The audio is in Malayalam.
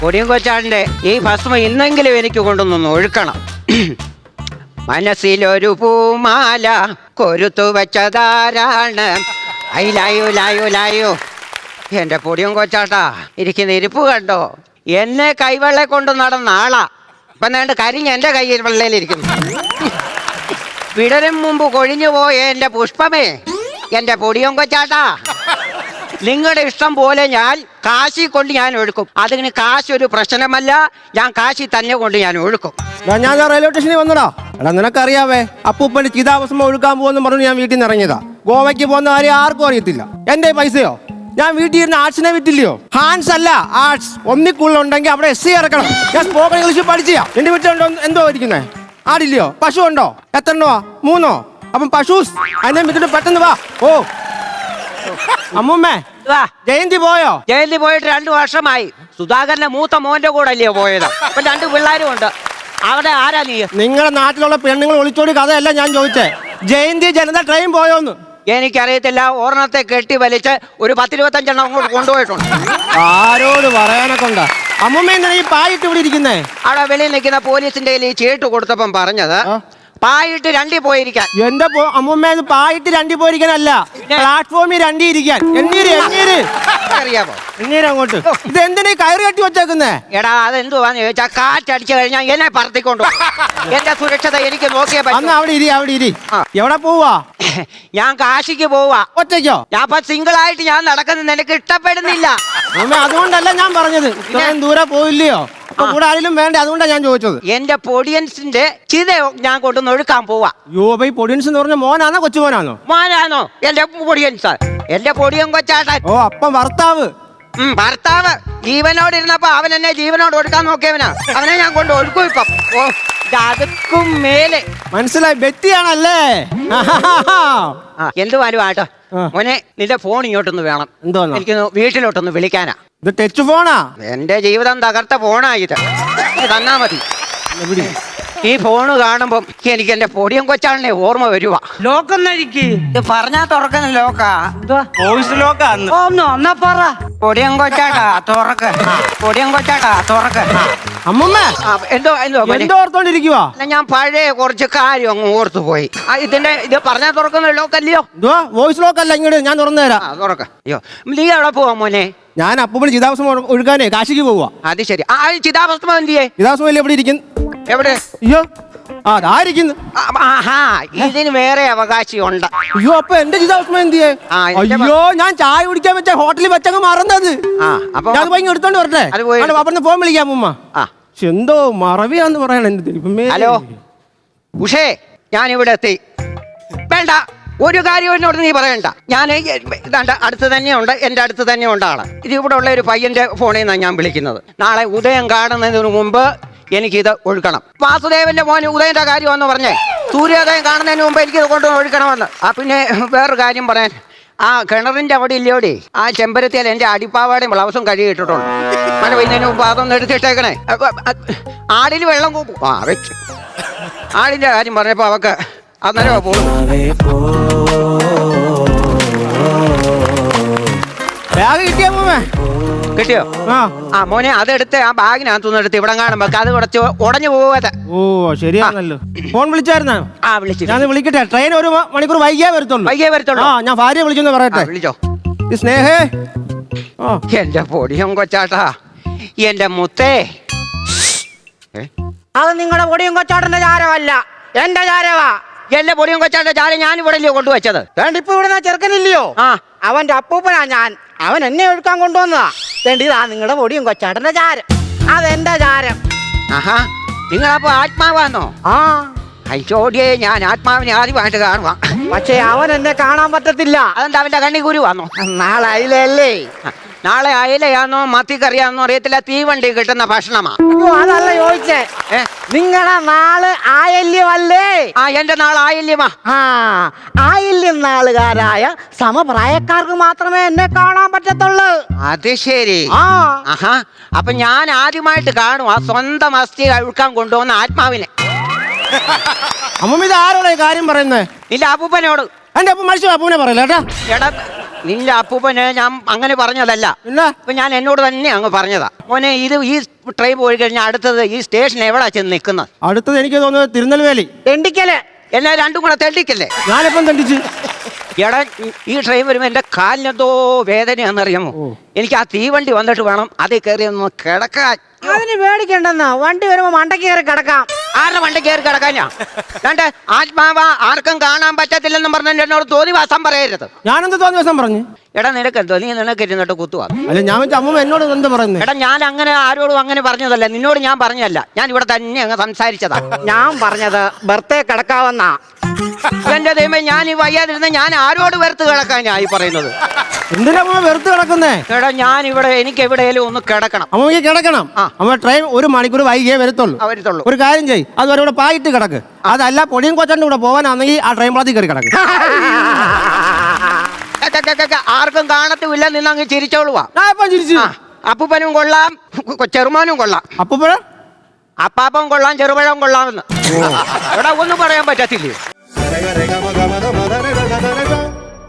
പൊടിയും കൊച്ചാടിന്റെ ഈ ഭസ്മം ഇന്നെങ്കിലും എനിക്ക് കൊണ്ടൊന്നൊന്ന് ഒഴുക്കണം. മനസ്സിലൊരു പൂമാല കൊരുത്തു വെച്ചതാരാണ്? അയിലായോ എന്റെ പൊടിയും കൊച്ചാട്ടാ ഇരിക്കുന്ന ഇരിപ്പ് കണ്ടോ? എന്നെ കൈവെള്ളെ കൊണ്ട് നടന്ന ആളാ. ഇപ്പൊ നേണ്ട് കരിഞ്ഞ് എന്റെ കയ്യിൽ വെള്ളയിലിരിക്കുന്നു. വിടരും മുമ്പ് കൊഴിഞ്ഞു പോയ എന്റെ പുഷ്പമേ, എന്റെ പൊടിയും കൊച്ചാട്ടാ, നിങ്ങളുടെ ഇഷ്ടം പോലെ ഞാൻ കാശി കൊണ്ട് ഞാൻ ഒഴുക്കും. അതിന് കാശ് ഒരു പ്രശ്നമല്ല, ഞാൻ കാശി തന്നെ കൊണ്ട് ഞാൻ ഒഴുക്കും. ഞാൻ റെയിൽവേ സ്റ്റേഷനിൽ വന്നടാ. എടാ നിനക്കറിയാവേ, അപ്പൂപ്പന്റെ ചിതാഭസ്മം ഒഴുക്കാൻ പോകുമെന്ന് പറഞ്ഞു ഞാൻ വീട്ടിൽ നിന്ന് ഇറങ്ങിയതാ. ഗോവയ്ക്ക് പോകുന്ന കാര്യം ആർക്കും അറിയത്തില്ല. എന്റെ പൈസയോ? ഞാൻ വീട്ടിൽ ഇരുന്ന് ആർട്സിനെ വിറ്റില്ലയോ? ഹാൻഡ്സ് അല്ല ആർട്സ്. ഒന്നിക്കുള്ളുണ്ടെങ്കിൽ അവിടെ SC ഇറക്കണം. ഞാൻ സ്പോക്കൺ ഇംഗ്ലീഷ് പഠിച്ചാ. എന്റെ വീട്ടിലുണ്ടോ എന്തോ ഇരിക്കുന്നേ? ആടില്ലയോ? പശു ഉണ്ടോ? എത്ര രൂപ? 3 അപ്പം പശൂസ് അതിനെ വിട്ടിട്ട് പെട്ടെന്ന് വാ. ഓ അമ്മൂമ്മേ, ജയന്തി പോയോ? ജയന്തി പോയിട്ട് 2 വർഷമായി. സുധാകരന്റെ മൂത്ത മോന്റെ കൂടെ അല്ലയോ പോയത്? അപ്പൊ 2 പിള്ളേരും ഉണ്ട്. അവിടെ ആരാ നീ? നിങ്ങളുടെ നാട്ടിലുള്ള പെണ്ണുങ്ങൾ ഒളിച്ചോടി കഥയല്ല ഞാൻ ചോദിച്ചേ. ജയന്തി ജനത ട്രെയിൻ പോയോന്ന്? എനിക്കറിയത്തില്ല. ഓർണത്തെ കെട്ടി വലിച്ച് ഒരു 10-25 എണ്ണം അങ്ങോട്ട് കൊണ്ടുപോയിട്ടുണ്ട്. ആരോട് പറയാനൊക്കെ ഉണ്ടാ? അമ്മൂമ്മ എന്താണ് ഈ പായിട്ട് ഇവിടെ ഇരിക്കുന്നേ? അവിടെ വെളിയിൽ നിൽക്കുന്ന പോലീസിന്റെ കയ്യിൽ ഈ ചീട്ട് കൊടുത്തപ്പം പറഞ്ഞത് പായിട്ട് 2 പോയിരിക്കാൻ. എന്റെ അമ്മൂമ്മ പായിട്ട് 2 പോയിരിക്കാനല്ല, പ്ലാറ്റ്ഫോമിൽ 2 ഇരിക്കാൻ. അറിയാമോ? അങ്ങോട്ട് ഇത് എന്തിനാ കയറ് കെട്ടി വെച്ചേക്കുന്നേ? എടാ അതെന്തുവാന്ന് ചോദിച്ചാൽ കാറ്റടിച്ചു കഴിഞ്ഞാൽ എന്നെ പറത്തിക്കൊണ്ടു. എന്റെ സുരക്ഷത എനിക്ക് നോക്കിയേ പറ്റും. അവിടെ ഇരി. എവിടെ പോവാ? ഞാൻ കാശിക്ക് പോവാ. ഒറ്റയ്ക്കോ? ഞാൻ ഇപ്പൊ സിംഗിൾ ആയിട്ട് ഞാൻ നടക്കുന്നത് എനിക്ക് ഇഷ്ടപ്പെടുന്നില്ല. അമ്മ അതുകൊണ്ടല്ല ഞാൻ പറഞ്ഞത്. ഇത്രയും ദൂരെ പോയില്ലയോ? അപ്പൊ കൂടെ ആരെങ്കിലും വേണ്ടേ? അതുകൊണ്ടാണ് ഞാൻ ചോദിച്ചത്. എന്റെ പൊടിയൻസിന്റെ ചിത ഞാൻ കൊണ്ടുവന്ന് ഒഴുക്കാൻ പോവാ. പൊടിയൻസ് എന്ന് പറഞ്ഞ മോനാണോ കൊച്ചുമോനാണോ? മോനാണോ എന്റെ പൊടിയൻസ്? എന്റെ പൊടിയൻ കൊച്ചാട്ടൻ. ഓ അപ്പം ഭർത്താവ്. ഭർത്താവ് ജീവനോട് ഇരുന്നപ്പോ അവൻ എന്നെ ജീവനോട് ഒഴുക്കാൻ നോക്കിയവനാ. അവനെ ഞാൻ കൊണ്ട് ഒഴുക്കും ഇപ്പം. ഓ അതുക്കും മേലെ മനസ്സിലായി. ബെറ്റിയാണല്ലേ? എന്തുവാനും ആട്ടോ മോനെ, നിന്റെ ഫോൺ ഇങ്ങോട്ടൊന്ന് വേണം. എന്തോ എനിക്ക് വീട്ടിലോട്ടൊന്ന് വിളിക്കാനാ. ഇത് ടച്ച് ഫോണാ? എന്റെ ജീവിതം തകർത്ത ഫോണാ ഇത്. തന്നാ മതി. ഈ ഫോണ് കാണുമ്പം എനിക്ക് എന്റെ പൊടിയും കൊച്ചാളിനെ ഓർമ്മ വരുവാ. ലോക്കെന്നഴിക്ക് ഇത് പറഞ്ഞാ തുറക്കുന്ന ലോക്കാ. വോയിസ് ലോക്കാ. ഒന്നാ പറ. പൊടിയും കൊച്ചാട്ടാ തുറക്ക്. പൊടിയും കൊച്ചാട്ടാ തുറക്ക്. അമ്മമ്മ എന്തോ ഓർത്തോണ്ടിരിക്കുവാ? ഞാൻ പഴയ കുറച്ച് കാര്യം അങ്ങ് ഓർത്തു പോയി. ഇത് പറഞ്ഞാ തുറക്കുന്ന ലോക്കല്ലയോ? വോയിസ് ലോക്കല്ല. ഇങ്ങോട്ട് ഞാൻ തുറന്നു തരാം. തുറക്ക. അയ്യോ നീ എവിടെ പോവാ മോനെ? ഞാൻ അപ്പൂപ്പന് ചിതാഭസ്മം ഒഴുകാനേ കാശിക്ക് പോവാ. അത് ശരി. ചിതാഭസ്മം എന്തിയേ? ചിതാഭസ്മം എവിടെ ഇരിക്കുന്നു? എവിടെ? അയ്യോ അതായിരിക്കുന്നു. ഇതിന് വേറെ അവകാശമുണ്ട്. അയ്യോ അപ്പൊ എന്റെ ചിതാഭസ്മം എന്തിയേ? അയ്യോ ഞാൻ ചായ കുടിക്കാൻ വെച്ച ഹോട്ടലിൽ വെച്ചങ്ങ് മറന്നത്. ഞാൻ പോയി എടുത്തോണ്ട് വരട്ടെ. അവിടുന്ന് ഫോൺ വിളിക്കാം അമ്മൂമ്മ. എന്തോ മറവിയാന്ന് പറയണ എന്റെ ദൈവമേ. ഹലോ ഉഷേ, ഞാൻ ഇവിടെ എത്തി. വേണ്ട ഒരു കാര്യം എന്നോട് നീ പറയണ്ട. ഞാൻ അടുത്ത് തന്നെയുണ്ട്, എന്റെ അടുത്ത് തന്നെ ഉണ്ട് ആള്. ഇത് ഇവിടെ ഉള്ള ഒരു പയ്യന്റെ ഫോണിൽ നിന്നാണ് ഞാൻ വിളിക്കുന്നത്. നാളെ ഉദയം കാണുന്നതിന് മുമ്പ് എനിക്കിത് ഒഴുക്കണം. വാസുദേവന്റെ മോന് ഉദയന്റെ കാര്യമാണെന്ന് പറഞ്ഞേ. സൂര്യോദയം കാണുന്നതിന് മുമ്പ് എനിക്കിത് കൊണ്ടുവന്ന് ഒഴുക്കണമെന്ന്. പിന്നെ വേറൊരു കാര്യം പറയാൻ, കിണറിന്റെ അവിടെ ഇല്ലയോടെ ആ ചെമ്പരത്തിയാൽ എന്റെ അടിപ്പാവാടെയും ബ്ലൗസും കഴുകിയിട്ടിട്ടുണ്ട്. മഴ പെയ്യുന്നതിന് മുമ്പ് അതൊന്ന് എടുത്തിട്ടേക്കണേ. ആടിന് വെള്ളം കൂപ്പും. വെച്ച് ആടിന്റെ കാര്യം പറഞ്ഞപ്പോ അവക്ക് അന്നേരം പോകും. കിട്ടിയോ? മോനെ അതെടുത്ത് ആ ബാഗിനകത്തുനിന്ന് എടുത്ത് ഇവിടെ കാണുമ്പോ അത് കുറച്ച് ഉടഞ്ഞു പോവാതെ. ഓ ശരിയാണല്ലോ. ഫോൺ വിളിച്ചായിരുന്നോ? വിളിച്ചു. ഞാൻ വിളിക്കട്ടെ. ട്രെയിൻ 1 മണിക്കൂർ വൈകിയേ വരത്തുള്ളൂ. ഞാൻ ഭാര്യ വിളിച്ചെന്ന് പറയട്ടെ. വിളിച്ചോ. സ്നേഹേ. എന്റെ പൊടിയും കൊച്ചാട്ടാ, എന്റെ മുത്തേ. അത് നിങ്ങളുടെ പൊടിയും കൊച്ചാട്ടന്റെ ചാരമല്ല, എന്റെ ചാരവാ. എന്റെ പൊടിയും കൊച്ചാട്ടന്റെ ചാരം ഞാൻ ഇവിടെ അല്ലയോ കൊണ്ടുവച്ചത്? ഇപ്പൊ ഇവിടെ ചെറുക്കനില്ലയോ? അവന്റെ അപ്പൂപ്പനാ ഞാൻ. അവൻ എന്നെ ഒഴുക്കാൻ കൊണ്ടുവന്നതാ. ഇതാ നിങ്ങളുടെ പൊടിയും കൊച്ചാട്ടന്റെ ചാരം. അതെന്റെ ചാരം. നിങ്ങളപ്പോ ആത്മാവാന്നോ? അയ്യോടിയേ, ഞാൻ ആത്മാവിനെ ആദ്യമായിട്ട് കാണുവാ. പക്ഷേ അവൻ എന്നെ കാണാൻ പറ്റത്തില്ല. അതെന്താ അവന്റെ കണ്ണി കുരുവാന്നോ? നാളെ അയിലല്ലേ? നാളെ അയലയാന്നോ മത്തിക്കറിയാന്നോ അറിയത്തില്ല. തീവണ്ടി കിട്ടുന്ന ഭക്ഷണമാ. അതല്ല ചോദിച്ചേ. നിങ്ങളുടെ നാള് ആയില്യമല്ലേ? എന്റെ നാള് ആയില്യമാ. ആയില്യം നാളുകാരായ സമപ്രായക്കാർക്ക് മാത്രമേ എന്നെ കാണാൻ പറ്റത്തുള്ളൂ. അത് ശരി. അപ്പൊ ഞാൻ ആദ്യമായിട്ട് കാണും ആ സ്വന്തം അസ്ഥി അഴുക്കാൻ കൊണ്ടുവന്ന ആത്മാവിനെ. അമ്മ ഇത് ആരോടെ കാര്യം പറയുന്നേ? ഇല്ല, അപ്പൂപ്പനോട്. എന്റെ അപ്പൂപ്പ മരിച്ചു. അപ്പൂനെ പറയല. നിന്റെ അപ്പൂപ്പന് ഞാൻ അങ്ങനെ പറഞ്ഞതല്ല. പിന്നെ ഇപ്പൊ ഞാൻ എന്നോട് തന്നെ അങ്ങ് പറഞ്ഞതാ. മോനെ ഇത് ഈ ട്രെയിൻ പോയി കഴിഞ്ഞാൽ അടുത്തത് ഈ സ്റ്റേഷൻ എവിടാ ചെന്ന് നിൽക്കുന്നത്? അടുത്തത് എനിക്ക് തോന്നുന്നത് തിരുനെൽവേലി. തെണ്ടിക്കല്. എല്ലാം രണ്ടും കൂടെ തെണ്ടിക്കല്ലേ? ഞാനിപ്പം തണ്ടിച്ച്. എടാ ഈ ട്രെയിൻ വരുമ്പോൾ എൻ്റെ കാലിനെന്തോ വേദനയാണെന്നറിയാമോ? എനിക്ക് ആ തീവണ്ടി വന്നിട്ട് വേണം അതിൽ കയറി ഒന്ന് കിടക്കാൻ. അതിന് പേടിക്കണ്ടെന്നാ, വണ്ടി വരുമ്പോ മണ്ടയ്ക്ക് കയറി കിടക്കാം. ആരുടെ വണ്ടി കയറി കിടക്കാനാ? രണ്ട് ആത്മാവ ആർക്കും കാണാൻ പറ്റത്തില്ലെന്നും പറഞ്ഞ എന്നോട് തോന്നിവാസം പറയരുത്. ഞാനെന്ത് തോന്നിയ ദിവസം പറഞ്ഞു? എടാ നിനക്കെന്തോ, നീ നിനക്ക് ഇരുന്നിട്ട് കുത്തുവാ. അല്ല ഞാൻ വെച്ച അമ്മ എന്നോട് എന്താ പറയുന്നത്? എടാ ഞാൻ അങ്ങനെ ആരോടും അങ്ങനെ പറഞ്ഞതല്ല, നിന്നോട് ഞാൻ പറഞ്ഞതല്ല, ഞാൻ ഇവിടെ തന്നെ അങ്ങ് സംസാരിച്ചതാ. ഞാൻ പറഞ്ഞത് ബർത്തേ കിടക്കാവെന്നാ. എന്റെ ദൈവമേ, ഞാൻ ഈ വയ്യാതിരുന്ന ഞാൻ ആരോട് വെറുത്ത് കിടക്കാനായി പറയുന്നത്? എന്തിനാ അമ്മ വെറുത്ത് കിടക്കുന്നേ? എടാ ഞാൻ ഇവിടെ എനിക്ക് എവിടെയെങ്കിലും ഒന്ന് കിടക്കണം. അമ്മയ്ക്ക് കിടക്കണം. അമ്മ ട്രെയിൻ 1 മണിക്കൂർ വൈകിയേ വരത്തുള്ളൂ. അവരുത്തുള്ളൂ. ഒരു കാര്യം ചെയ്യ്, അതുവരെ ഇവിടെ പായിട്ട് കിടക്ക്. അതല്ല പൊടിയും കൊച്ചൻ്റെ കൂടെ പോകാനാണെങ്കിൽ ആ ട്രെയിൻ പാളത്തിൽ കയറി കിടക്ക്. ആർക്കും കാണത്തുമില്ല, നിന്നങ്ങ് ചിരിച്ചോളുവാ. ഞാൻ ഇപ്പം ചിരിച്ചു. അപ്പൂപ്പനും കൊള്ളാം, ചെറുമാനും കൊള്ളാം, അപ്പൂപ്പഴ അപ്പാപ്പൻ കൊള്ളാം, ചെറുപഴം കൊള്ളാമെന്ന്. എടാ ഒന്നും പറയാൻ പറ്റത്തില്ലേ?